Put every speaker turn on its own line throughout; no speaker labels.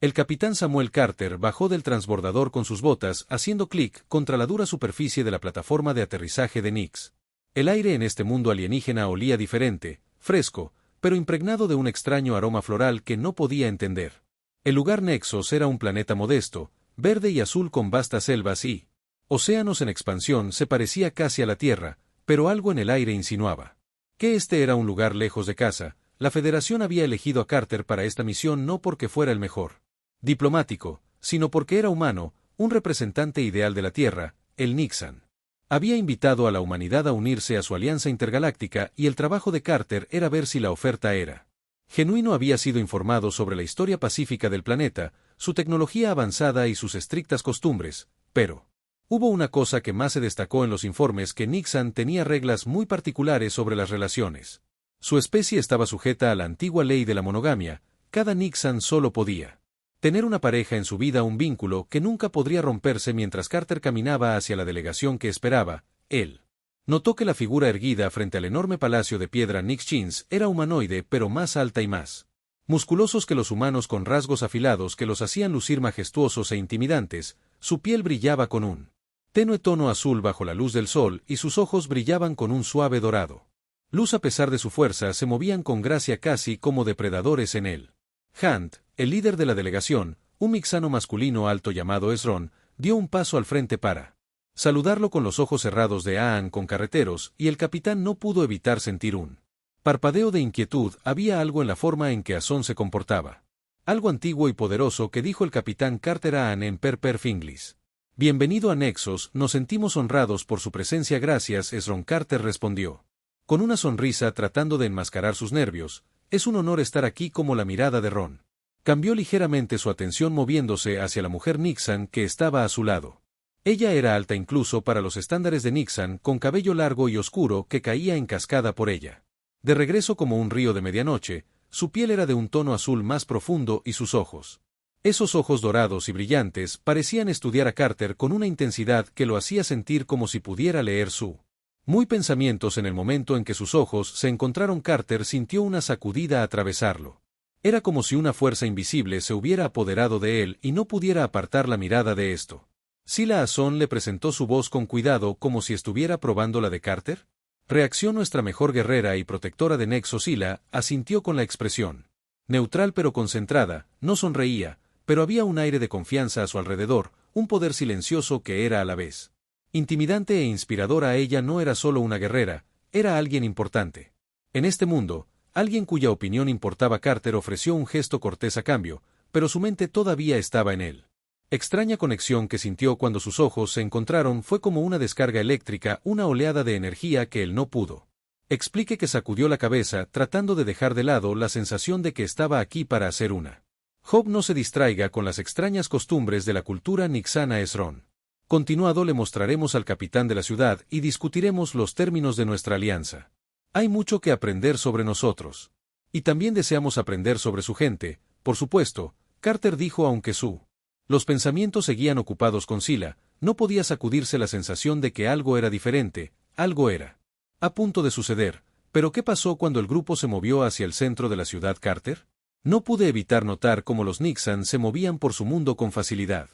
El capitán Samuel Carter bajó del transbordador con sus botas, haciendo clic contra la dura superficie de la plataforma de aterrizaje de Nix. El aire en este mundo alienígena olía diferente, fresco, pero impregnado de un extraño aroma floral que no podía entender. El lugar Nexos era un planeta modesto, verde y azul con vastas selvas y océanos en expansión. Se parecía casi a la Tierra, pero algo en el aire insinuaba que este era un lugar lejos de casa. La Federación había elegido a Carter para esta misión no porque fuera el mejor diplomático, sino porque era humano, un representante ideal de la Tierra, el Nixon. Había invitado a la humanidad a unirse a su alianza intergaláctica y el trabajo de Carter era ver si la oferta era genuino. Había sido informado sobre la historia pacífica del planeta, su tecnología avanzada y sus estrictas costumbres, pero hubo una cosa que más se destacó en los informes: que Nixon tenía reglas muy particulares sobre las relaciones. Su especie estaba sujeta a la antigua ley de la monogamia. Cada Nixon solo podía tener una pareja en su vida, un vínculo que nunca podría romperse. Mientras Carter caminaba hacia la delegación que esperaba, él notó que la figura erguida frente al enorme palacio de piedra Nix-Chins era humanoide, pero más alta y más musculosos que los humanos, con rasgos afilados que los hacían lucir majestuosos e intimidantes. Su piel brillaba con un tenue tono azul bajo la luz del sol y sus ojos brillaban con un suave dorado luz. A pesar de su fuerza, se movían con gracia, casi como depredadores en él. Hunt, el líder de la delegación, un mixano masculino alto llamado Ezron, dio un paso al frente para saludarlo con los ojos cerrados de Aan con carreteros, y el capitán no pudo evitar sentir un parpadeo de inquietud. Había algo en la forma en que Azón se comportaba. Algo antiguo y poderoso que dijo el capitán Carter a Aan en Per Finglis. Bienvenido a Nexos, nos sentimos honrados por su presencia. Gracias, Ezron. Carter respondió con una sonrisa, tratando de enmascarar sus nervios. Es un honor estar aquí. Como la mirada de Ron cambió ligeramente, su atención moviéndose hacia la mujer Nixon que estaba a su lado. Ella era alta incluso para los estándares de Nixon, con cabello largo y oscuro que caía en cascada por ella. De regreso como un río de medianoche, su piel era de un tono azul más profundo y sus ojos, esos ojos dorados y brillantes, parecían estudiar a Carter con una intensidad que lo hacía sentir como si pudiera leer su muy pensamientos. En el momento en que sus ojos se encontraron, Carter sintió una sacudida atravesarlo. Era como si una fuerza invisible se hubiera apoderado de él y no pudiera apartar la mirada de esto. Sila Azón le presentó su voz con cuidado, como si estuviera probando la de Carter. Reacción: nuestra mejor guerrera y protectora de Nexo. Sila asintió con la expresión neutral pero concentrada. No sonreía, pero había un aire de confianza a su alrededor, un poder silencioso que era a la vez intimidante e inspiradora. Ella no era solo una guerrera, era alguien importante en este mundo, alguien cuya opinión importaba. Carter ofreció un gesto cortés a cambio, pero su mente todavía estaba en él. Extraña conexión que sintió cuando sus ojos se encontraron fue como una descarga eléctrica, una oleada de energía que él no pudo explique. Que sacudió la cabeza, tratando de dejar de lado la sensación de que estaba aquí para hacer una job. No se distraiga con las extrañas costumbres de la cultura nixana. Ezron continuado: le mostraremos al capitán de la ciudad y discutiremos los términos de nuestra alianza. Hay mucho que aprender sobre nosotros. Y también deseamos aprender sobre su gente, por supuesto, Carter dijo, aunque los pensamientos seguían ocupados con Sila, no podía sacudirse la sensación de que algo era diferente, algo era a punto de suceder. ¿Pero qué pasó cuando el grupo se movió hacia el centro de la ciudad, Carter? No pude evitar notar cómo los Nixon se movían por su mundo con facilidad.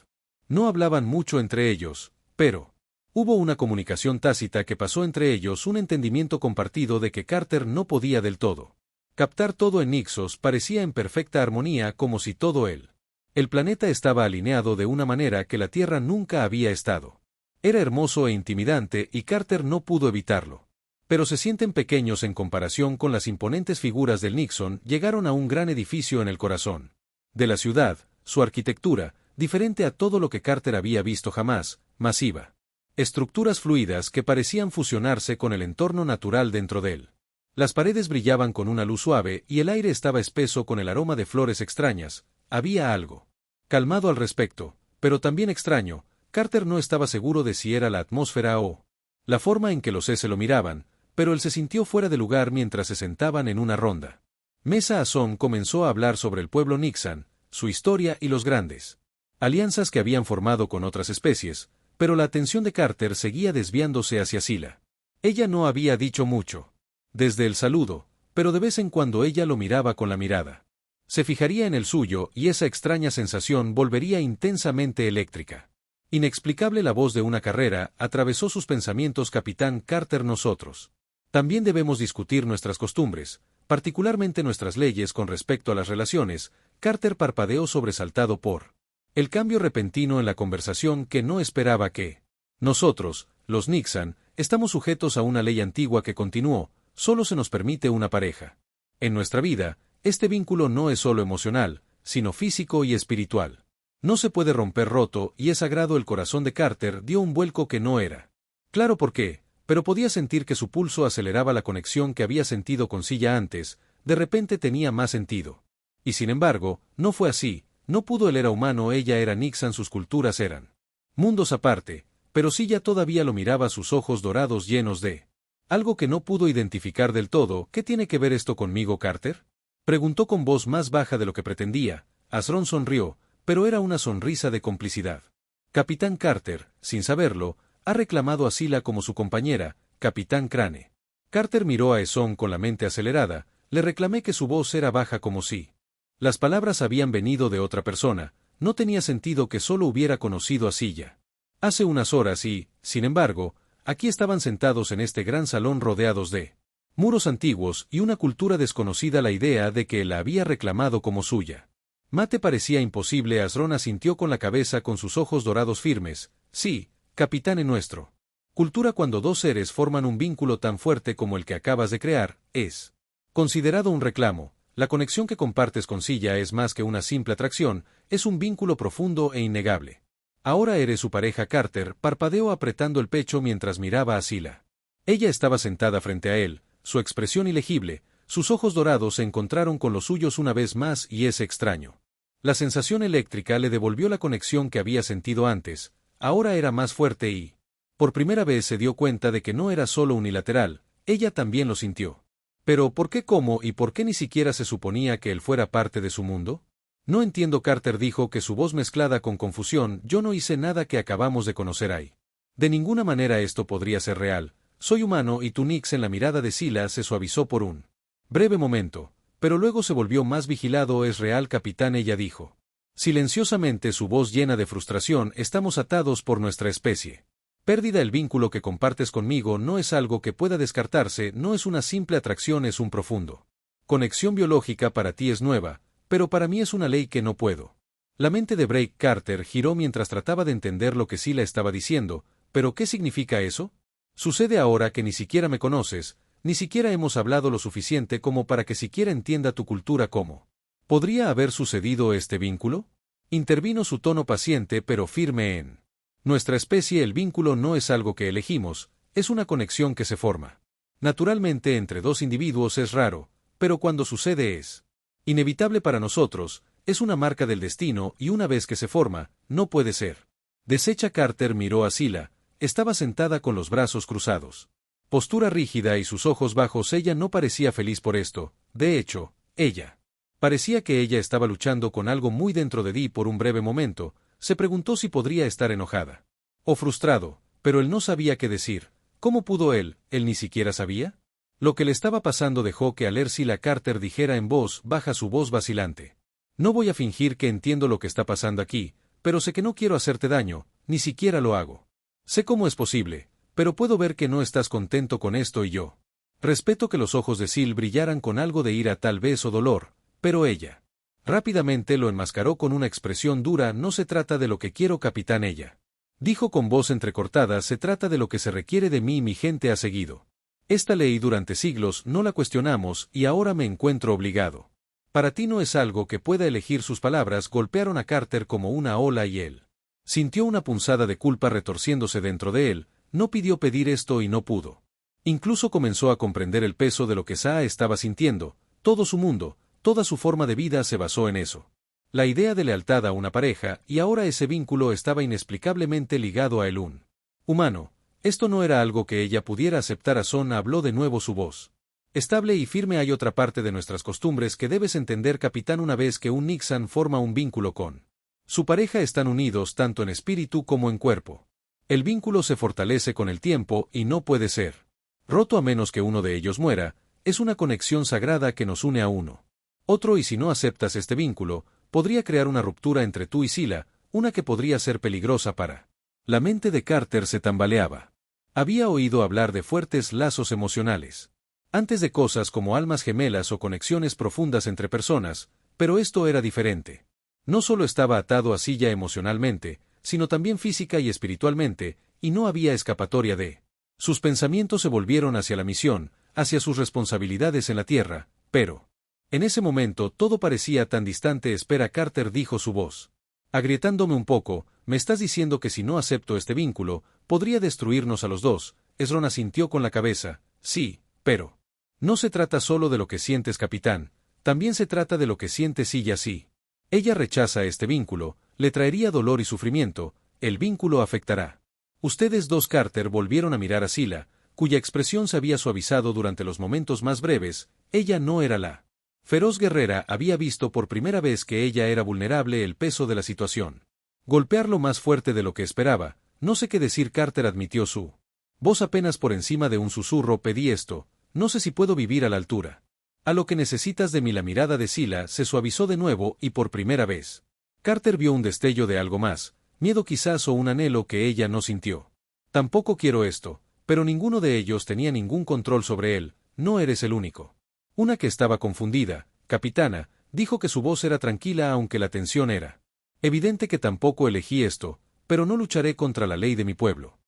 No hablaban mucho entre ellos, pero hubo una comunicación tácita que pasó entre ellos, un entendimiento compartido de que Carter no podía del todo captar todo en Nixos. Parecía en perfecta armonía, como si todo el planeta estaba alineado de una manera que la Tierra nunca había estado. Era hermoso e intimidante y Carter no pudo evitarlo. Pero se sienten pequeños en comparación con las imponentes figuras del Nixon. Llegaron a un gran edificio en el corazón de la ciudad, su arquitectura diferente a todo lo que Carter había visto jamás, masiva. Estructuras fluidas que parecían fusionarse con el entorno natural dentro de él. Las paredes brillaban con una luz suave y el aire estaba espeso con el aroma de flores extrañas. Había algo calmado al respecto, pero también extraño. Carter no estaba seguro de si era la atmósfera o la forma en que los se lo miraban, pero él se sintió fuera de lugar mientras se sentaban en una ronda. Mesa Azón comenzó a hablar sobre el pueblo Nixon, su historia y los grandes alianzas que habían formado con otras especies, pero la atención de Carter seguía desviándose hacia Sila. Ella no había dicho mucho desde el saludo, pero de vez en cuando ella lo miraba con la mirada. Se fijaría en el suyo y esa extraña sensación volvería intensamente eléctrica. Inexplicable la voz de una carrera atravesó sus pensamientos. Capitán Carter. Nosotros también debemos discutir nuestras costumbres, particularmente nuestras leyes con respecto a las relaciones. Carter parpadeó sobresaltado por el cambio repentino en la conversación que no esperaba que. Nosotros, los Nixon, estamos sujetos a una ley antigua que continuó, solo se nos permite una pareja. En nuestra vida, este vínculo no es solo emocional, sino físico y espiritual. No se puede romper roto y es sagrado. El corazón de Carter dio un vuelco que no era claro por qué, pero podía sentir que su pulso aceleraba. La conexión que había sentido con Silla antes, de repente tenía más sentido. Y sin embargo, no fue así, no pudo. Él era humano, ella era Nixon, sus culturas eran mundos aparte, pero Silla todavía lo miraba, sus ojos dorados llenos de algo que no pudo identificar del todo. ¿Qué tiene que ver esto conmigo, Carter?, preguntó con voz más baja de lo que pretendía. Azrón sonrió, pero era una sonrisa de complicidad. Capitán Carter, sin saberlo, ha reclamado a Sila como su compañera, Capitán Crane. Carter miró a Eson con la mente acelerada. Le reclamé que su voz era baja, como si las palabras habían venido de otra persona. No tenía sentido que solo hubiera conocido a Silla hace unas horas y, sin embargo, aquí estaban sentados en este gran salón rodeados de muros antiguos y una cultura desconocida. La idea de que la había reclamado como suya mate parecía imposible. Azrón asintió con la cabeza, con sus ojos dorados firmes. Sí, capitán, en nuestro cultura, cuando dos seres forman un vínculo tan fuerte como el que acabas de crear, es considerado un reclamo. La conexión que compartes con Silla es más que una simple atracción, es un vínculo profundo e innegable. Ahora eres su pareja. Carter parpadeó apretando el pecho mientras miraba a Sila. Ella estaba sentada frente a él, su expresión ilegible, sus ojos dorados se encontraron con los suyos una vez más y es extraño. La sensación eléctrica le devolvió la conexión que había sentido antes, ahora era más fuerte y, por primera vez, se dio cuenta de que no era solo unilateral, ella también lo sintió. Pero ¿por qué, cómo y por qué ni siquiera se suponía que él fuera parte de su mundo? No entiendo. Carter dijo, que su voz mezclada con confusión. Yo no hice nada que acabamos de conocer ahí. De ninguna manera esto podría ser real. Soy humano y tú, Nix. En la mirada de Sila se suavizó por un breve momento, pero luego se volvió más vigilado. Es real, capitán, ella dijo silenciosamente, su voz llena de frustración. Estamos atados por nuestra especie. Pérdida. El vínculo que compartes conmigo no es algo que pueda descartarse, no es una simple atracción, es un profundo conexión biológica. Para ti es nueva, pero para mí es una ley que no puedo. La mente de Blake Carter giró mientras trataba de entender lo que Sila estaba diciendo. ¿Pero qué significa eso? Sucede ahora que ni siquiera me conoces, ni siquiera hemos hablado lo suficiente como para que siquiera entienda tu cultura. ¿Cómo podría haber sucedido este vínculo? Intervino, su tono paciente pero firme. En nuestra especie el vínculo no es algo que elegimos, es una conexión que se forma naturalmente entre dos individuos. Es raro, pero cuando sucede es inevitable para nosotros, es una marca del destino y una vez que se forma, no puede ser deshecha. Carter miró a Sila, estaba sentada con los brazos cruzados, postura rígida y sus ojos bajos. Ella no parecía feliz por esto, de hecho, ella parecía que ella estaba luchando con algo muy dentro de Dee. Por un breve momento, se preguntó si podría estar enojada o frustrado, pero él no sabía qué decir. ¿Cómo pudo él? Él ni siquiera sabía lo que le estaba pasando. Dejó que al leer Sila Carter dijera en voz baja, su voz vacilante: no voy a fingir que entiendo lo que está pasando aquí, pero sé que no quiero hacerte daño, ni siquiera lo hago. Sé cómo es posible, pero puedo ver que no estás contento con esto y yo respeto. Que los ojos de Sil brillaran con algo de ira tal vez o dolor, pero ella rápidamente lo enmascaró con una expresión dura. No se trata de lo que quiero, capitán, ella dijo con voz entrecortada, se trata de lo que se requiere de mí. Mi gente ha seguido esta ley durante siglos, no la cuestionamos y ahora me encuentro obligado. Para ti no es algo que pueda elegir. Sus palabras golpearon a Carter como una ola y él sintió una punzada de culpa retorciéndose dentro de él. No pidió pedir esto y no pudo. Incluso comenzó a comprender el peso de lo que Saa estaba sintiendo. Todo su mundo, toda su forma de vida se basó en eso. La idea de lealtad a una pareja, y ahora ese vínculo estaba inexplicablemente ligado a él, un humano. Esto no era algo que ella pudiera aceptar. Azón habló de nuevo, su voz estable y firme. Hay otra parte de nuestras costumbres que debes entender, capitán. Una vez que un Nixon forma un vínculo con su pareja, están unidos tanto en espíritu como en cuerpo. El vínculo se fortalece con el tiempo y no puede ser roto a menos que uno de ellos muera. Es una conexión sagrada que nos une a uno Otro y si no aceptas este vínculo, podría crear una ruptura entre tú y Sila, una que podría ser peligrosa para... La mente de Carter se tambaleaba. Había oído hablar de fuertes lazos emocionales. Antes de cosas como almas gemelas o conexiones profundas entre personas, pero esto era diferente. No solo estaba atado a Sila emocionalmente, sino también física y espiritualmente, y no había escapatoria de... Sus pensamientos se volvieron hacia la misión, hacia sus responsabilidades en la Tierra, pero... En ese momento todo parecía tan distante. Espera, Carter, dijo su voz. Agrietándome un poco, me estás diciendo que si no acepto este vínculo, podría destruirnos a los dos. Ezron asintió con la cabeza. Sí, pero... No se trata solo de lo que sientes, capitán, también se trata de lo que siente Sila. Sí. Ella rechaza este vínculo, le traería dolor y sufrimiento, el vínculo afectará. Ustedes dos, Carter, volvieron a mirar a Sila, cuya expresión se había suavizado durante los momentos más breves. Ella no era la feroz guerrera, había visto por primera vez que ella era vulnerable. El peso de la situación. Golpearlo más fuerte de lo que esperaba. No sé qué decir, Carter admitió su voz apenas por encima de un susurro. Pedí esto, no sé si puedo vivir a la altura. A lo que necesitas de mí. La mirada de Sila se suavizó de nuevo y por primera vez. Carter vio un destello de algo más, miedo quizás o un anhelo que ella no sintió. Tampoco quiero esto, pero ninguno de ellos tenía ningún control sobre él, no eres el único. Una que estaba confundida, capitana, dijo que su voz era tranquila aunque la tensión era evidente. Que tampoco elegí esto, pero no lucharé contra la ley de mi pueblo.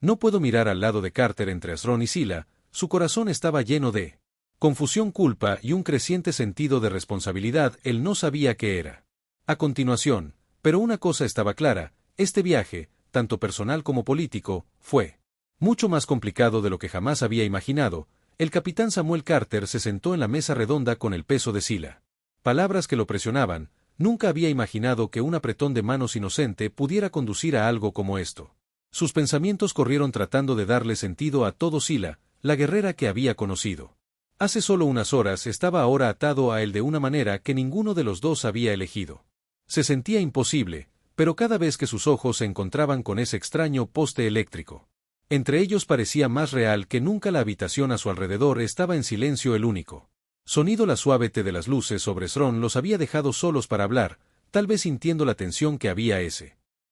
No puedo mirar al lado de Carter entre Ezron y Sila, su corazón estaba lleno de confusión, culpa y un creciente sentido de responsabilidad. Él no sabía qué era. A continuación, pero una cosa estaba clara, este viaje, tanto personal como político, fue mucho más complicado de lo que jamás había imaginado. El capitán Samuel Carter se sentó en la mesa redonda con el peso de Sila. Palabras que lo presionaban. Nunca había imaginado que un apretón de manos inocente pudiera conducir a algo como esto. Sus pensamientos corrieron tratando de darle sentido a todo. Sila, la guerrera que había conocido hace solo unas horas, estaba ahora atado a él de una manera que ninguno de los dos había elegido. Se sentía imposible, pero cada vez que sus ojos se encontraban con ese extraño poste eléctrico, entre ellos parecía más real que nunca. La habitación a su alrededor estaba en silencio. El único sonido, la suave de las luces sobre Ezron, los había dejado solos para hablar, tal vez sintiendo la tensión que había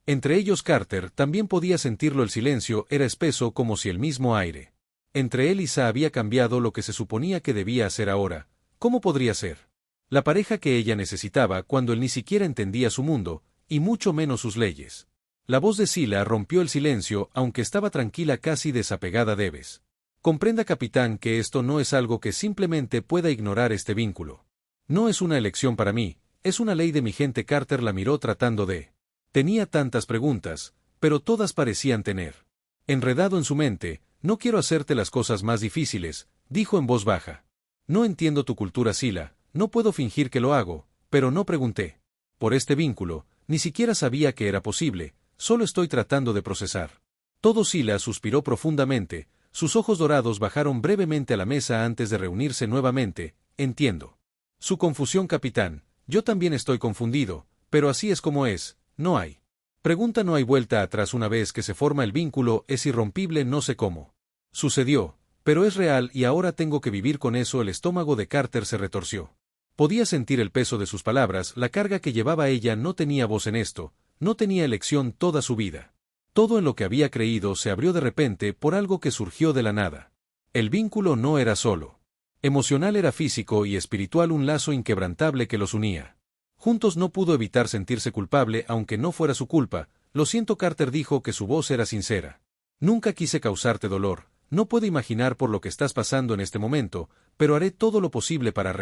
entre ellos. Carter también podía sentirlo. El silencio era espeso como si el mismo aire entre él y Sa había cambiado. Lo que se suponía que debía hacer ahora, ¿cómo podría ser la pareja que ella necesitaba cuando él ni siquiera entendía su mundo, y mucho menos sus leyes? La voz de Sila rompió el silencio, aunque estaba tranquila, casi desapegada. Debes comprenda, capitán, que esto no es algo que simplemente pueda ignorar. Este vínculo no es una elección para mí, es una ley de mi gente. Carter la miró tratando de... Tenía tantas preguntas, pero todas parecían tener enredado en su mente. No quiero hacerte las cosas más difíciles, dijo en voz baja. No entiendo tu cultura, Sila, no puedo fingir que lo hago, pero no pregunté por este vínculo, ni siquiera sabía que era posible, solo estoy tratando de procesar todo. Sila suspiró profundamente, sus ojos dorados bajaron brevemente a la mesa antes de reunirse nuevamente. Entiendo su confusión, capitán, yo también estoy confundido, pero así es como es, no hay pregunta, no hay vuelta atrás. Una vez que se forma el vínculo, es irrompible. No sé cómo sucedió, pero es real y ahora tengo que vivir con eso. El estómago de Carter se retorció. Podía sentir el peso de sus palabras, la carga que llevaba ella. No tenía voz en esto, no tenía elección. Toda su vida, todo en lo que había creído, se abrió de repente por algo que surgió de la nada. El vínculo no era solo emocional, era físico y espiritual, un lazo inquebrantable que los unía. Juntos no pudo evitar sentirse culpable, aunque no fuera su culpa. Lo siento, Carter dijo, que su voz era sincera. Nunca quise causarte dolor, no puedo imaginar por lo que estás pasando en este momento, pero haré todo lo posible para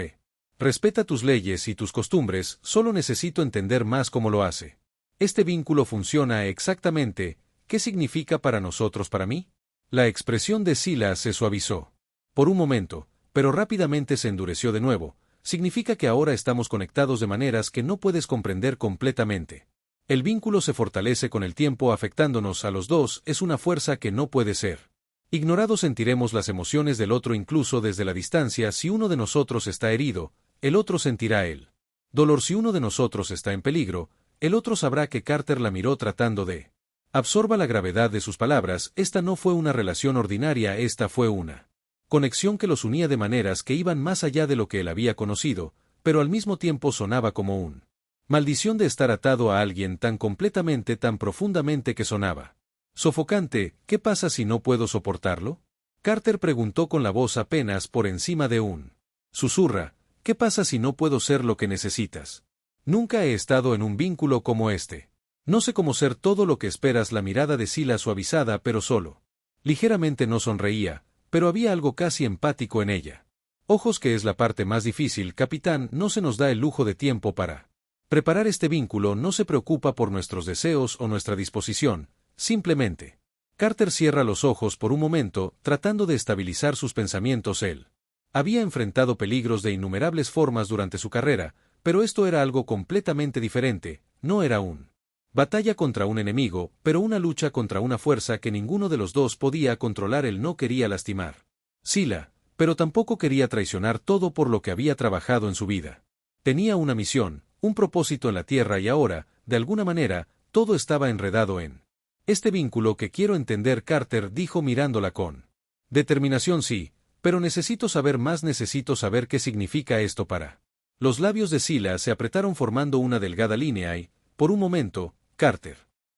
respeta tus leyes y tus costumbres. Solo necesito entender más cómo lo hace. Este vínculo funciona exactamente. ¿Qué significa para nosotros, para mí? La expresión de Sila se suavizó por un momento, pero rápidamente se endureció de nuevo. Significa que ahora estamos conectados de maneras que no puedes comprender completamente. El vínculo se fortalece con el tiempo, afectándonos a los dos. Es una fuerza que no puede ser ignorado. Sentiremos las emociones del otro incluso desde la distancia. Si uno de nosotros está herido, el otro sentirá el dolor. Si uno de nosotros está en peligro, el otro sabrá que... Carter la miró tratando de absorba la gravedad de sus palabras. Esta no fue una relación ordinaria, esta fue una conexión que los unía de maneras que iban más allá de lo que él había conocido. pero al mismo tiempo sonaba como un maldición de estar atado a alguien tan completamente, tan profundamente que sonaba sofocante. ¿Qué pasa si no puedo soportarlo? Carter preguntó con la voz apenas por encima de un susurra. ¿Qué pasa si no puedo ser lo que necesitas? Nunca he estado en un vínculo como este. No sé cómo ser todo lo que esperas. La mirada de Sila suavizada pero solo ligeramente no sonreía, pero había algo casi empático en ella. Ojos, que es la parte más difícil, capitán. No se nos da el lujo de tiempo para preparar este vínculo. No se preocupa por nuestros deseos o nuestra disposición, simplemente. Carter cierra los ojos por un momento, tratando de estabilizar sus pensamientos. Él había enfrentado peligros de innumerables formas durante su carrera, pero esto era algo completamente diferente. No era un batalla contra un enemigo, pero una lucha contra una fuerza que ninguno de los dos podía controlar. Él no quería lastimar Sila, pero tampoco quería traicionar todo por lo que había trabajado en su vida. Tenía una misión, un propósito en la Tierra, y ahora, de alguna manera, todo estaba enredado en este vínculo. Que quiero entender, Carter dijo mirándola con determinación. Sí, pero necesito saber más. Necesito saber qué significa esto para. Los labios de Sila se apretaron formando una delgada línea y, por un momento, Carter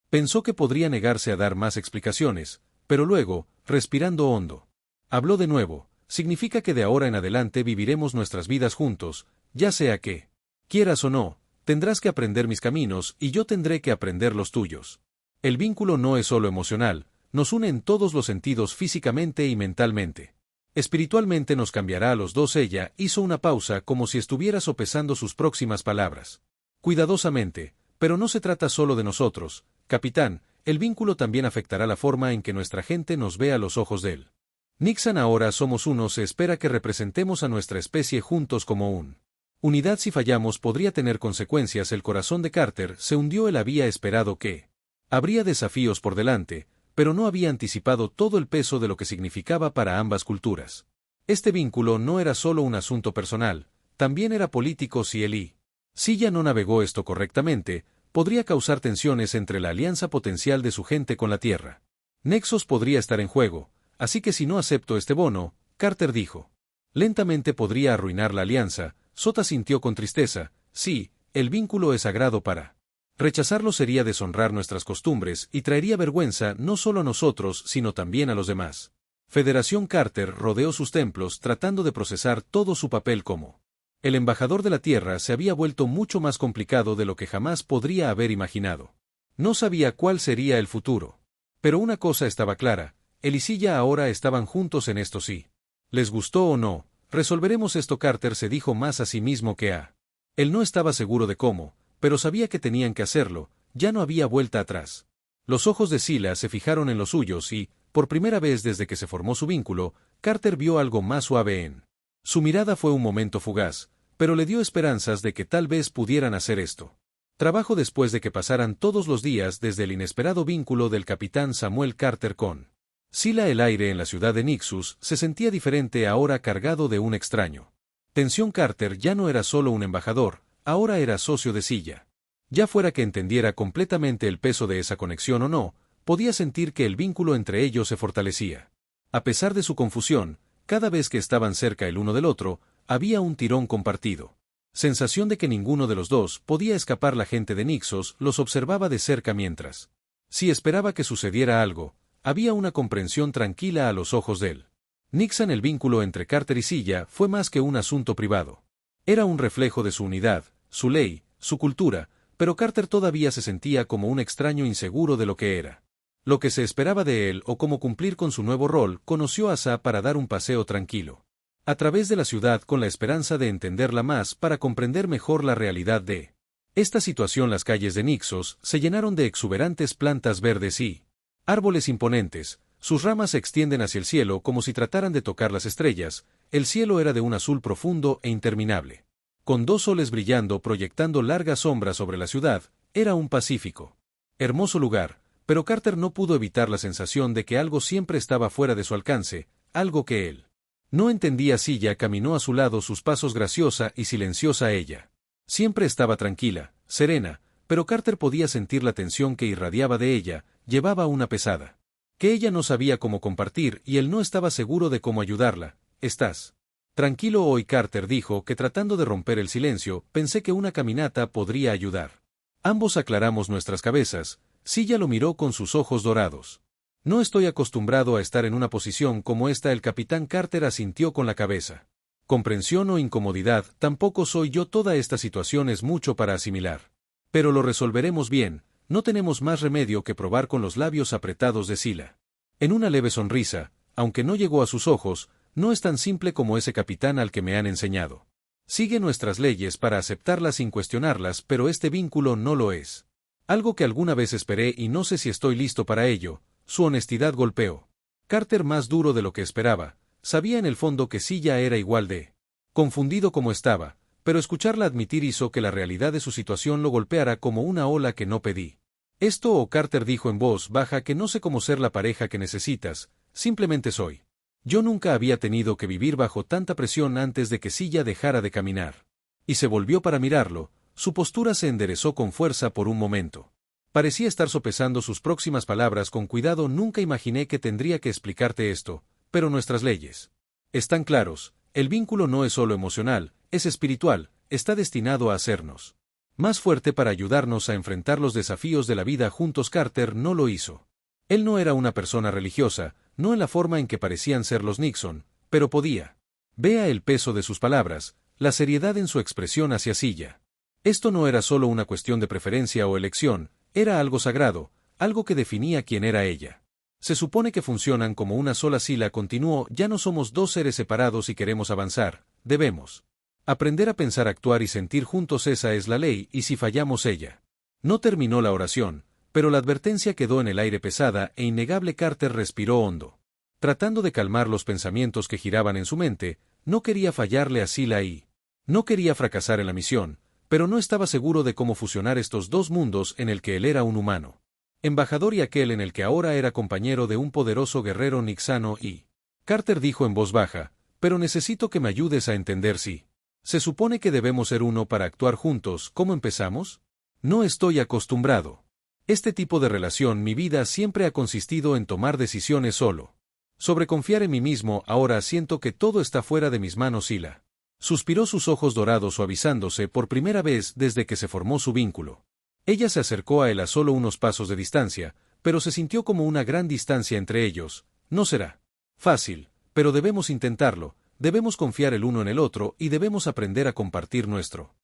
pensó que podría negarse a dar más explicaciones, pero luego, respirando hondo, habló de nuevo. Significa que de ahora en adelante viviremos nuestras vidas juntos, ya sea que quieras o no. Tendrás que aprender mis caminos y yo tendré que aprender los tuyos. El vínculo no es solo emocional, nos une en todos los sentidos, físicamente y mentalmente. Espiritualmente nos cambiará a los dos. Ella hizo una pausa como si estuviera sopesando sus próximas palabras. Cuidadosamente, pero no se trata solo de nosotros, capitán. El vínculo también afectará la forma en que nuestra gente nos ve a los ojos de él. Nixon, ahora somos uno. Se espera que representemos a nuestra especie juntos como un unidad. Si fallamos podría tener consecuencias. El corazón de Carter se hundió. Él había esperado que habría desafíos por delante, pero no había anticipado todo el peso de lo que significaba para ambas culturas. Este vínculo no era solo un asunto personal, también era político. Si él y Silla no navegó esto correctamente, podría causar tensiones entre la alianza potencial de su gente con la Tierra. Nexos podría estar en juego, así que si no acepto este bono, Carter dijo, lentamente podría arruinar la alianza. Sota sintió con tristeza. Sí, el vínculo es sagrado. Para rechazarlo sería deshonrar nuestras costumbres y traería vergüenza no solo a nosotros sino también a los demás. Federación. Carter rodeó sus templos tratando de procesar todo su papel como el embajador de la Tierra. Se había vuelto mucho más complicado de lo que jamás podría haber imaginado. No sabía cuál sería el futuro. Pero una cosa estaba clara, él y Silla ahora estaban juntos en esto. Sí les gustó o no, resolveremos esto. Carter se dijo más a sí mismo que a él. No estaba seguro de cómo, pero sabía que tenían que hacerlo. Ya no había vuelta atrás. Los ojos de Sila se fijaron en los suyos y, por primera vez desde que se formó su vínculo, Carter vio algo más suave en su mirada. Fue un momento fugaz, pero le dio esperanzas de que tal vez pudieran hacer esto. Trabajo después de que pasaran todos los días desde el inesperado vínculo del capitán Samuel Carter con Sila. El aire en la ciudad de Nixus se sentía diferente ahora, cargado de un extraño tensión. Carter ya no era solo un embajador, ahora era socio de Silla. Ya fuera que entendiera completamente el peso de esa conexión o no, podía sentir que el vínculo entre ellos se fortalecía. A pesar de su confusión, cada vez que estaban cerca el uno del otro, había un tirón compartido. Sensación de que ninguno de los dos podía escapar. La gente de Nixos los observaba de cerca mientras si esperaba que sucediera algo. Había una comprensión tranquila a los ojos de él. Nixon. El vínculo entre Carter y Silla fue más que un asunto privado. Era un reflejo de su unidad, su ley, su cultura, pero Carter todavía se sentía como un extraño inseguro de lo que era. Lo que se esperaba de él o cómo cumplir con su nuevo rol. Conoció a Sa para dar un paseo tranquilo a través de la ciudad con la esperanza de entenderla más para comprender mejor la realidad de esta situación. Las calles de Nixos se llenaron de exuberantes plantas verdes y árboles imponentes. Sus ramas se extienden hacia el cielo como si trataran de tocar las estrellas. El cielo era de un azul profundo e interminable, con dos soles brillando proyectando largas sombras sobre la ciudad. Era un pacífico, hermoso lugar, pero Carter no pudo evitar la sensación de que algo siempre estaba fuera de su alcance, algo que él no entendía. Silla caminó a su lado, sus pasos graciosa y silenciosa. Ella siempre estaba tranquila, serena, pero Carter podía sentir la tensión que irradiaba de ella. Llevaba una pesada que ella no sabía cómo compartir y él no estaba seguro de cómo ayudarla. ¿Estás Tranquilo hoy, Carter dijo que tratando de romper el silencio, pensé que una caminata podría ayudar. Ambos aclaramos nuestras cabezas. Silla lo miró con sus ojos dorados. No estoy acostumbrado a estar en una posición como esta. El capitán Carter asintió con la cabeza. Comprensión o incomodidad, tampoco soy yo. Toda esta situación es mucho para asimilar. Pero lo resolveremos bien, no tenemos más remedio que probar. Con los labios apretados de Sila. En una leve sonrisa, aunque no llegó a sus ojos, no es tan simple como ese capitán al que me han enseñado. Sigue nuestras leyes para aceptarlas sin cuestionarlas, pero este vínculo no lo es. Algo que alguna vez esperé y no sé si estoy listo para ello. Su honestidad golpeó. Carter más duro de lo que esperaba. Sabía en el fondo que Silla era igual de confundido como estaba, pero escucharla admitir hizo que la realidad de su situación lo golpeara como una ola que no pedí. Esto o Carter dijo en voz baja que no sé cómo ser la pareja que necesitas, simplemente soy. Yo nunca había tenido que vivir bajo tanta presión antes de que Silla dejara de caminar. Y se volvió para mirarlo, su postura se enderezó con fuerza por un momento. Parecía estar sopesando sus próximas palabras con cuidado. Nunca imaginé que tendría que explicarte esto, pero nuestras leyes están claros, el vínculo no es solo emocional, es espiritual, está destinado a hacernos más fuerte para ayudarnos a enfrentar los desafíos de la vida juntos. Carter no lo hizo. Él no era una persona religiosa, no en la forma en que parecían ser los Nixon, pero podía. Vea el peso de sus palabras, la seriedad en su expresión hacia Silla. Esto no era solo una cuestión de preferencia o elección, era algo sagrado, algo que definía quién era ella. Se supone que funcionan como una sola. Sila continuó, ya no somos dos seres separados y queremos avanzar, debemos aprender a pensar, actuar y sentir juntos. Esa es la ley, y si fallamos ella. No terminó la oración, pero la advertencia quedó en el aire pesada e innegable. Carter respiró hondo. Tratando de calmar los pensamientos que giraban en su mente, no quería fallarle a Sila y no quería fracasar en la misión, pero no estaba seguro de cómo fusionar estos dos mundos en el que él era un humano embajador y aquel en el que ahora era compañero de un poderoso guerrero nixano. Y Carter dijo en voz baja, pero necesito que me ayudes a entender si se supone que debemos ser uno para actuar juntos. ¿Cómo empezamos? No estoy acostumbrado. Este tipo de relación, mi vida siempre ha consistido en tomar decisiones solo. Sobre confiar en mí mismo. Ahora siento que todo está fuera de mis manos. Sila suspiró, sus ojos dorados suavizándose por primera vez desde que se formó su vínculo. Ella se acercó a él a solo unos pasos de distancia, pero se sintió como una gran distancia entre ellos. No será fácil, pero debemos intentarlo, debemos confiar el uno en el otro y debemos aprender a compartir nuestro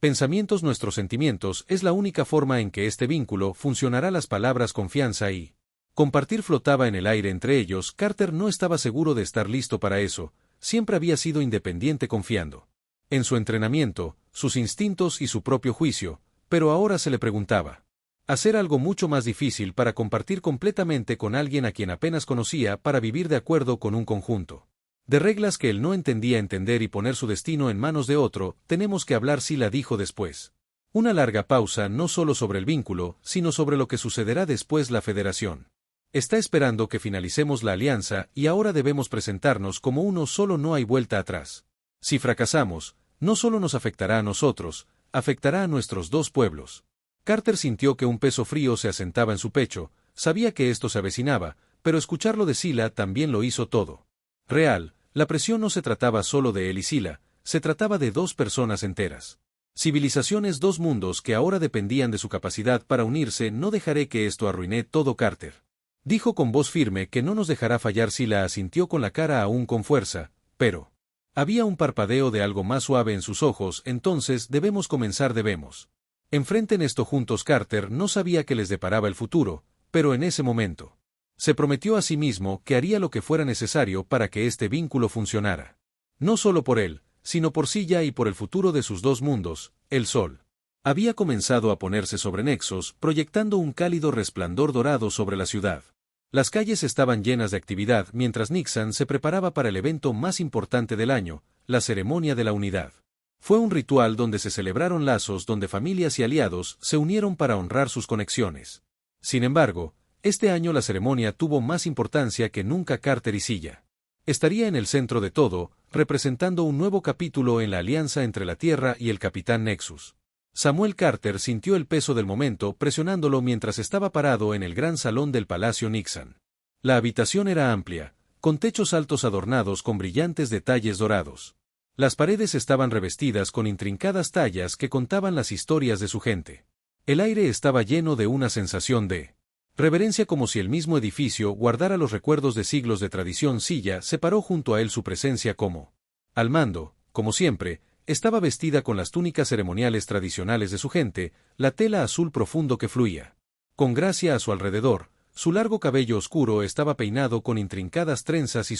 pensamientos, nuestros sentimientos. Es la única forma en que este vínculo funcionará. Las palabras confianza y compartir flotaba en el aire entre ellos. Carter no estaba seguro de estar listo para eso, siempre había sido independiente confiando en su entrenamiento, sus instintos y su propio juicio, pero ahora se le preguntaba hacer algo mucho más difícil para compartir completamente con alguien a quien apenas conocía, para vivir de acuerdo con un conjunto de reglas que él no entendía, entender y poner su destino en manos de otro. Tenemos que hablar, Sila dijo después. Una larga pausa, no solo sobre el vínculo, sino sobre lo que sucederá después. La Federación está esperando que finalicemos la alianza y ahora debemos presentarnos como uno solo, no hay vuelta atrás. Si fracasamos, no solo nos afectará a nosotros, afectará a nuestros dos pueblos. Carter sintió que un peso frío se asentaba en su pecho, sabía que esto se avecinaba, pero escucharlo de Sila también lo hizo todo real. La presión no se trataba solo de él y Sila, se trataba de dos personas enteras. Civilizaciones, dos mundos que ahora dependían de su capacidad para unirse. No dejaré que esto arruine todo, Carter dijo con voz firme. Que no nos dejará fallar. Sila asintió con la cara aún con fuerza, pero había un parpadeo de algo más suave en sus ojos. Entonces debemos comenzar, debemos enfrenten esto juntos. Carter no sabía qué les deparaba el futuro, pero en ese momento se prometió a sí mismo que haría lo que fuera necesario para que este vínculo funcionara. No solo por él, sino por Silla y por el futuro de sus dos mundos. El sol había comenzado a ponerse sobre Nexos, proyectando un cálido resplandor dorado sobre la ciudad. Las calles estaban llenas de actividad mientras Nixon se preparaba para el evento más importante del año, la ceremonia de la unidad. Fue un ritual donde se celebraron lazos, donde familias y aliados se unieron para honrar sus conexiones. Sin embargo, este año la ceremonia tuvo más importancia que nunca. Carter y Silla estaría en el centro de todo, representando un nuevo capítulo en la alianza entre la Tierra y el Capitán Nexus. Samuel Carter sintió el peso del momento presionándolo mientras estaba parado en el gran salón del Palacio Nixon. La habitación era amplia, con techos altos adornados con brillantes detalles dorados. Las paredes estaban revestidas con intrincadas tallas que contaban las historias de su gente. El aire estaba lleno de una sensación de reverencia, como si el mismo edificio guardara los recuerdos de siglos de tradición. Silla se paró junto a él, su presencia como al mando, como siempre, estaba vestida con las túnicas ceremoniales tradicionales de su gente, la tela azul profundo que fluía con gracia a su alrededor, su largo cabello oscuro estaba peinado con intrincadas trenzas y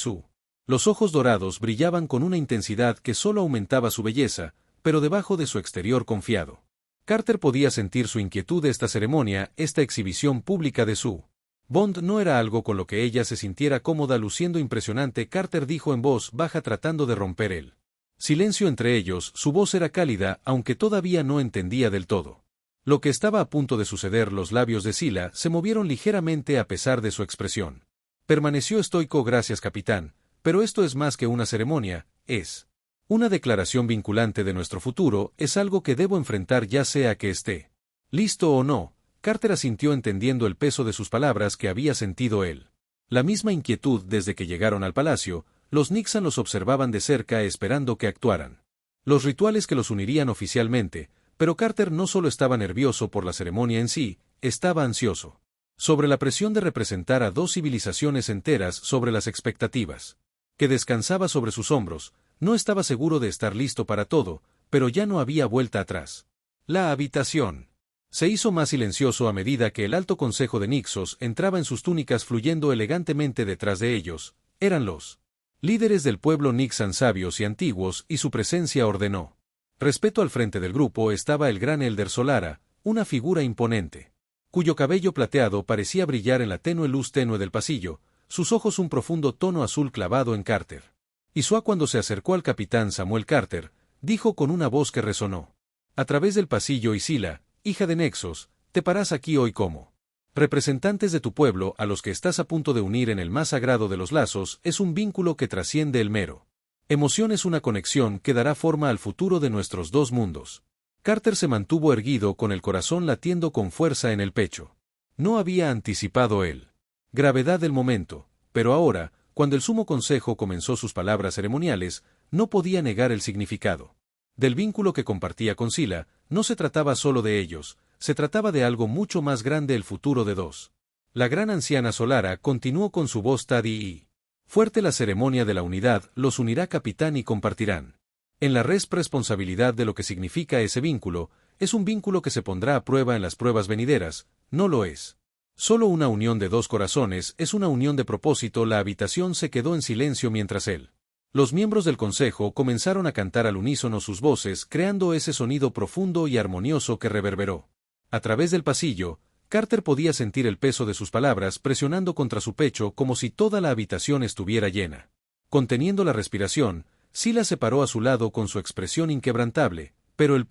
los ojos dorados brillaban con una intensidad que solo aumentaba su belleza, pero debajo de su exterior confiado. Carter podía sentir su inquietud de esta ceremonia, esta exhibición pública de su Bond no era algo con lo que ella se sintiera cómoda, luciendo impresionante. Carter dijo en voz baja, tratando de romper el silencio entre ellos. Su voz era cálida, aunque todavía no entendía del todo lo que estaba a punto de suceder. Los labios de Sila se movieron ligeramente a pesar de su expresión. Permaneció estoico. Gracias, capitán, pero esto es más que una ceremonia, es una declaración vinculante de nuestro futuro, es algo que debo enfrentar ya sea que esté listo o no. Carter asintió, entendiendo el peso de sus palabras que había sentido él. La misma inquietud desde que llegaron al palacio. Los Nixon los observaban de cerca esperando que actuaran los rituales que los unirían oficialmente, pero Carter no solo estaba nervioso por la ceremonia en sí, estaba ansioso sobre la presión de representar a dos civilizaciones enteras, sobre las expectativas que descansaba sobre sus hombros. No estaba seguro de estar listo para todo, pero ya no había vuelta atrás. La habitación se hizo más silencioso a medida que el alto consejo de Nixos entraba en sus túnicas, fluyendo elegantemente detrás de ellos. Eran los líderes del pueblo Nixon, sabios y antiguos, y su presencia ordenó respeto. Al frente del grupo estaba el gran Elder Solara, una figura imponente, cuyo cabello plateado parecía brillar en la tenue luz tenue del pasillo, sus ojos un profundo tono azul clavado en Carter. Y cuando se acercó al capitán Samuel Carter, dijo con una voz que resonó a través del pasillo: y Sila, hija de Nexos, te paras aquí hoy como representantes de tu pueblo, a los que estás a punto de unir en el más sagrado de los lazos. Es un vínculo que trasciende el mero emoción, es una conexión que dará forma al futuro de nuestros dos mundos. Carter se mantuvo erguido, con el corazón latiendo con fuerza en el pecho. No había anticipado el gravedad del momento, pero ahora, cuando el sumo consejo comenzó sus palabras ceremoniales, no podía negar el significado del vínculo que compartía con Sila. No se trataba solo de ellos, se trataba de algo mucho más grande, el futuro de dos. La gran anciana Solara continuó con su voz tadi y fuerte: la ceremonia de la unidad los unirá, capitán, y compartirán en la responsabilidad de lo que significa ese vínculo. Es un vínculo que se pondrá a prueba en las pruebas venideras. No lo es solo una unión de dos corazones, es una unión de propósito. La habitación se quedó en silencio mientras los miembros del consejo comenzaron a cantar al unísono sus voces, creando ese sonido profundo y armonioso que reverberó a través del pasillo. Carter podía sentir el peso de sus palabras presionando contra su pecho, como si toda la habitación estuviera llena. Conteniendo la respiración, Sila se paró a su lado con su expresión inquebrantable, pero él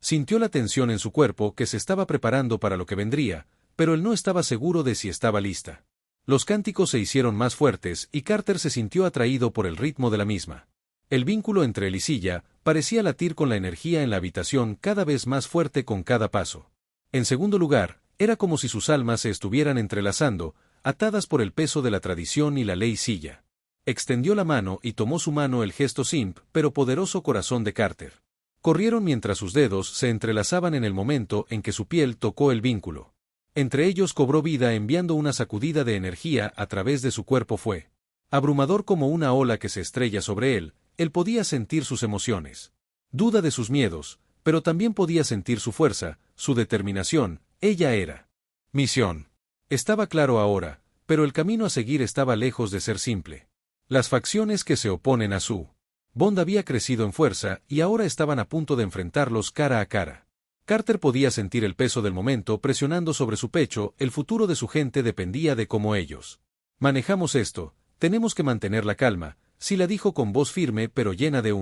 sintió la tensión en su cuerpo, que se estaba preparando para lo que vendría, pero él no estaba seguro de si estaba lista. Los cánticos se hicieron más fuertes y Carter se sintió atraído por el ritmo de la misma. El vínculo entre él y Silla parecía latir con la energía en la habitación cada vez más fuerte con cada paso. En segundo lugar, era como si sus almas se estuvieran entrelazando, atadas por el peso de la tradición y la ley. Silla extendió la mano y tomó su mano, el gesto simple pero poderoso corazón de Carter. Corrieron mientras sus dedos se entrelazaban en el momento en que su piel tocó el vínculo. Entre ellos cobró vida, enviando una sacudida de energía a través de su cuerpo. Fue abrumador, como una ola que se estrella sobre él. Él podía sentir sus emociones, duda de sus miedos, pero también podía sentir su fuerza, su determinación. Ella era misión. Estaba claro ahora, pero el camino a seguir estaba lejos de ser simple. Las facciones que se oponen a su Bond había crecido en fuerza y ahora estaban a punto de enfrentarlos cara a cara. Carter podía sentir el peso del momento presionando sobre su pecho. El futuro de su gente dependía de cómo ellos manejamos esto. Tenemos que mantener la calma, Sila dijo con voz firme pero llena de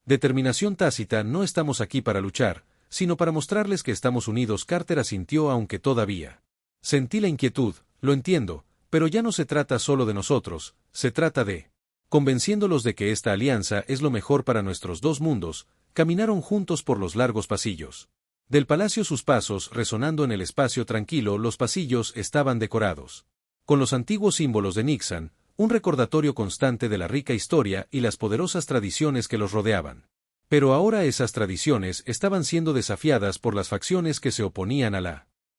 determinación tácita. No estamos aquí para luchar, sino para mostrarles que estamos unidos. Carter asintió, aunque todavía sentí la inquietud. Lo entiendo, pero ya no se trata solo de nosotros, se trata de convenciéndolos de que esta alianza es lo mejor para nuestros dos mundos. Caminaron juntos por los largos pasillos del palacio, sus pasos resonando en el espacio tranquilo. Los pasillos estaban decorados con los antiguos símbolos de Nixon, un recordatorio constante de la rica historia y las poderosas tradiciones que los rodeaban. Pero ahora esas tradiciones estaban siendo desafiadas por las facciones que se oponían a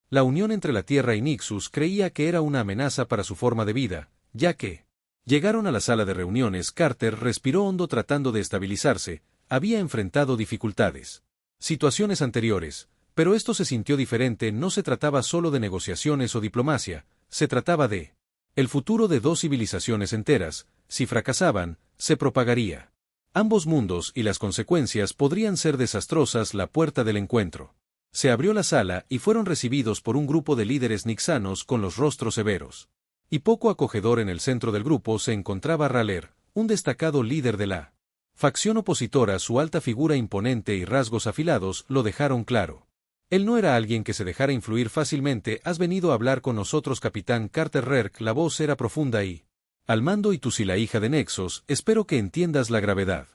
la unión entre la Tierra y Nixus. Creía que era una amenaza para su forma de vida, ya que llegaron a la sala de reuniones. Carter respiró hondo tratando de estabilizarse. Había enfrentado dificultades, situaciones anteriores, pero esto se sintió diferente. No se trataba solo de negociaciones o diplomacia, se trataba de el futuro de dos civilizaciones enteras. Si fracasaban, se propagaría ambos mundos y las consecuencias podrían ser desastrosas. La puerta del encuentro se abrió la sala y fueron recibidos por un grupo de líderes nixanos con los rostros severos y poco acogedor. En el centro del grupo se encontraba R'hllor, un destacado líder de la facción opositora. Su alta figura imponente y rasgos afilados lo dejaron claro. Él no era alguien que se dejara influir fácilmente. ¿Has venido a hablar con nosotros, capitán Carter R'hllor? La voz era profunda y al mando. Y tú, si la hija de Nexos, espero que entiendas la gravedad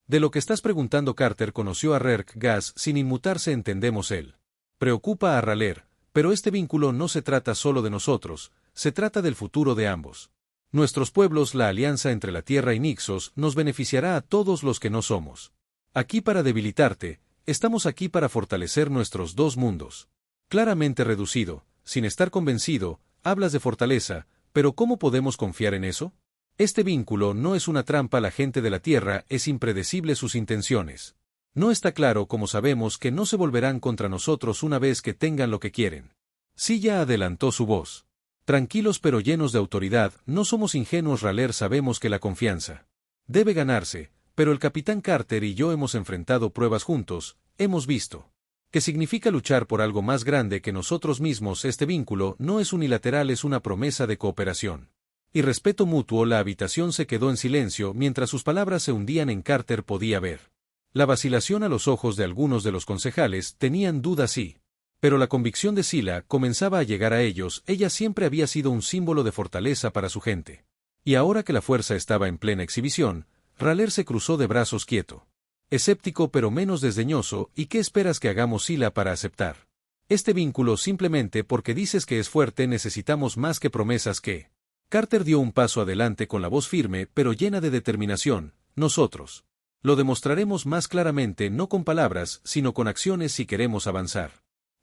de lo que estás preguntando. Carter conoció a R'hllor Gas sin inmutarse. Entendemos él preocupa a R'hllor, pero este vínculo no se trata solo de nosotros, se trata del futuro de ambos. Nuestros pueblos. La alianza entre la Tierra y Nixos nos beneficiará a todos los que no somos aquí para debilitarte. Estamos aquí para fortalecer nuestros dos mundos. Claramente reducido, sin estar convencido, hablas de fortaleza, pero ¿cómo podemos confiar en eso? Este vínculo no es una trampa. La gente de la Tierra es impredecible. Sus intenciones no está claro. Como sabemos que no se volverán contra nosotros una vez que tengan lo que quieren. Silla adelantó su voz. Tranquilos pero llenos de autoridad. No somos ingenuos, R'hllor. Sabemos que la confianza debe ganarse, pero el capitán Carter y yo hemos enfrentado pruebas juntos. Hemos visto qué significa luchar por algo más grande que nosotros mismos. Este vínculo no es unilateral, es una promesa de cooperación y respeto mutuo. La habitación se quedó en silencio mientras sus palabras se hundían en Carter. Podía ver la vacilación a los ojos de algunos de los concejales. Tenían dudas sí, pero la convicción de Sila comenzaba a llegar a ellos. Ella siempre había sido un símbolo de fortaleza para su gente. Y ahora que la fuerza estaba en plena exhibición, R'hllor se cruzó de brazos quieto, escéptico pero menos desdeñoso. ¿Y qué esperas que hagamos, Sila, para aceptar este vínculo? Simplemente porque dices que es fuerte. Necesitamos más que promesas. Que Carter dio un paso adelante con la voz firme pero llena de determinación. Nosotros lo demostraremos más claramente, no con palabras, sino con acciones. Si queremos avanzar,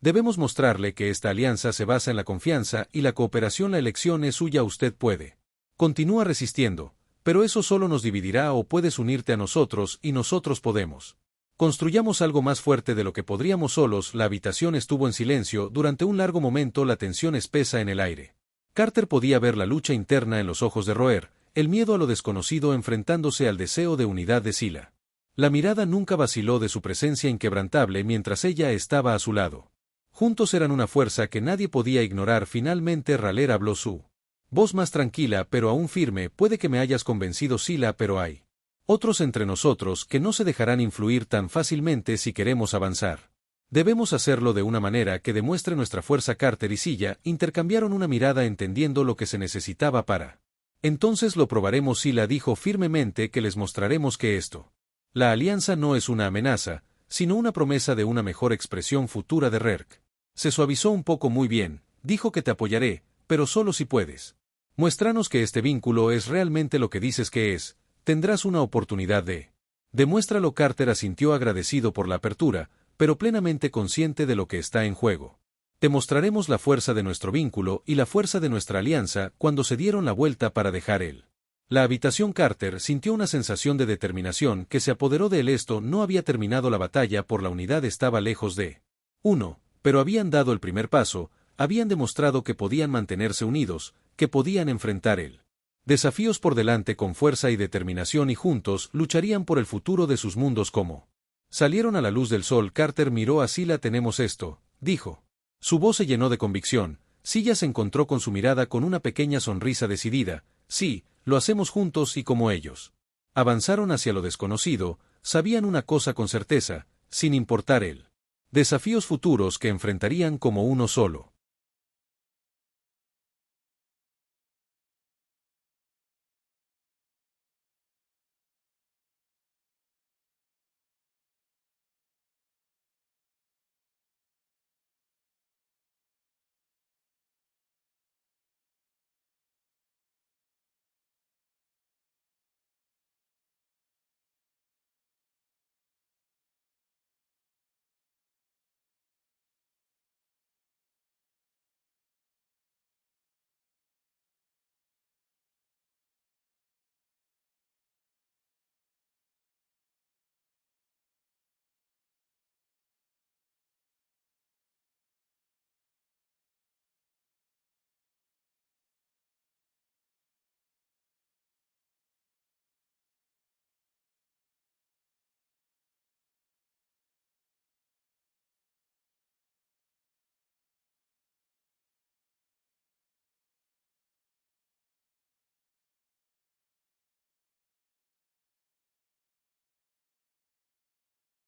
debemos mostrarle que esta alianza se basa en la confianza y la cooperación. La elección es suya. Usted puede continúa resistiendo, pero eso solo nos dividirá, o puedes unirte a nosotros y nosotros podemos. Construyamos algo más fuerte de lo que podríamos solos. La habitación estuvo en silencio durante un largo momento, la tensión espesa en el aire. Carter podía ver la lucha interna en los ojos de R'hllor, el miedo a lo desconocido enfrentándose al deseo de unidad de Sila. La mirada nunca vaciló de su presencia inquebrantable mientras ella estaba a su lado. Juntos eran una fuerza que nadie podía ignorar. Finalmente R'hllor habló, su voz más tranquila pero aún firme. Puede que me hayas convencido, Sila, pero hay otros entre nosotros que no se dejarán influir tan fácilmente. Si queremos avanzar, debemos hacerlo de una manera que demuestre nuestra fuerza. Carter y Silla intercambiaron una mirada entendiendo lo que se necesitaba para. Entonces lo probaremos, Sila dijo firmemente, que les mostraremos que la alianza no es una amenaza, sino una promesa de una mejor expresión futura de R'hllor. Se suavizó un poco. Muy bien, dijo, que te apoyaré, pero solo si puedes. Muéstranos que este vínculo es realmente lo que dices que es. Tendrás una oportunidad de demuéstralo. Carter asintió agradecido por la apertura, pero plenamente consciente de lo que está en juego. Te mostraremos la fuerza de nuestro vínculo y la fuerza de nuestra alianza. Cuando se dieron la vuelta para dejar la habitación, Carter sintió una sensación de determinación que se apoderó de él. Esto no había terminado. La batalla por la unidad estaba lejos de pero habían dado el primer paso, habían demostrado que podían mantenerse unidos, que podían enfrentar desafíos por delante con fuerza y determinación, y juntos lucharían por el futuro de sus mundos. Como salieron a la luz del sol, Carter miró a Sila. Tenemos esto, dijo. Su voz se llenó de convicción. Silla se encontró con su mirada con una pequeña sonrisa decidida. Sí, lo hacemos juntos. Y como ellos avanzaron hacia lo desconocido, sabían una cosa con certeza, sin importar desafíos futuros que enfrentarían como uno solo.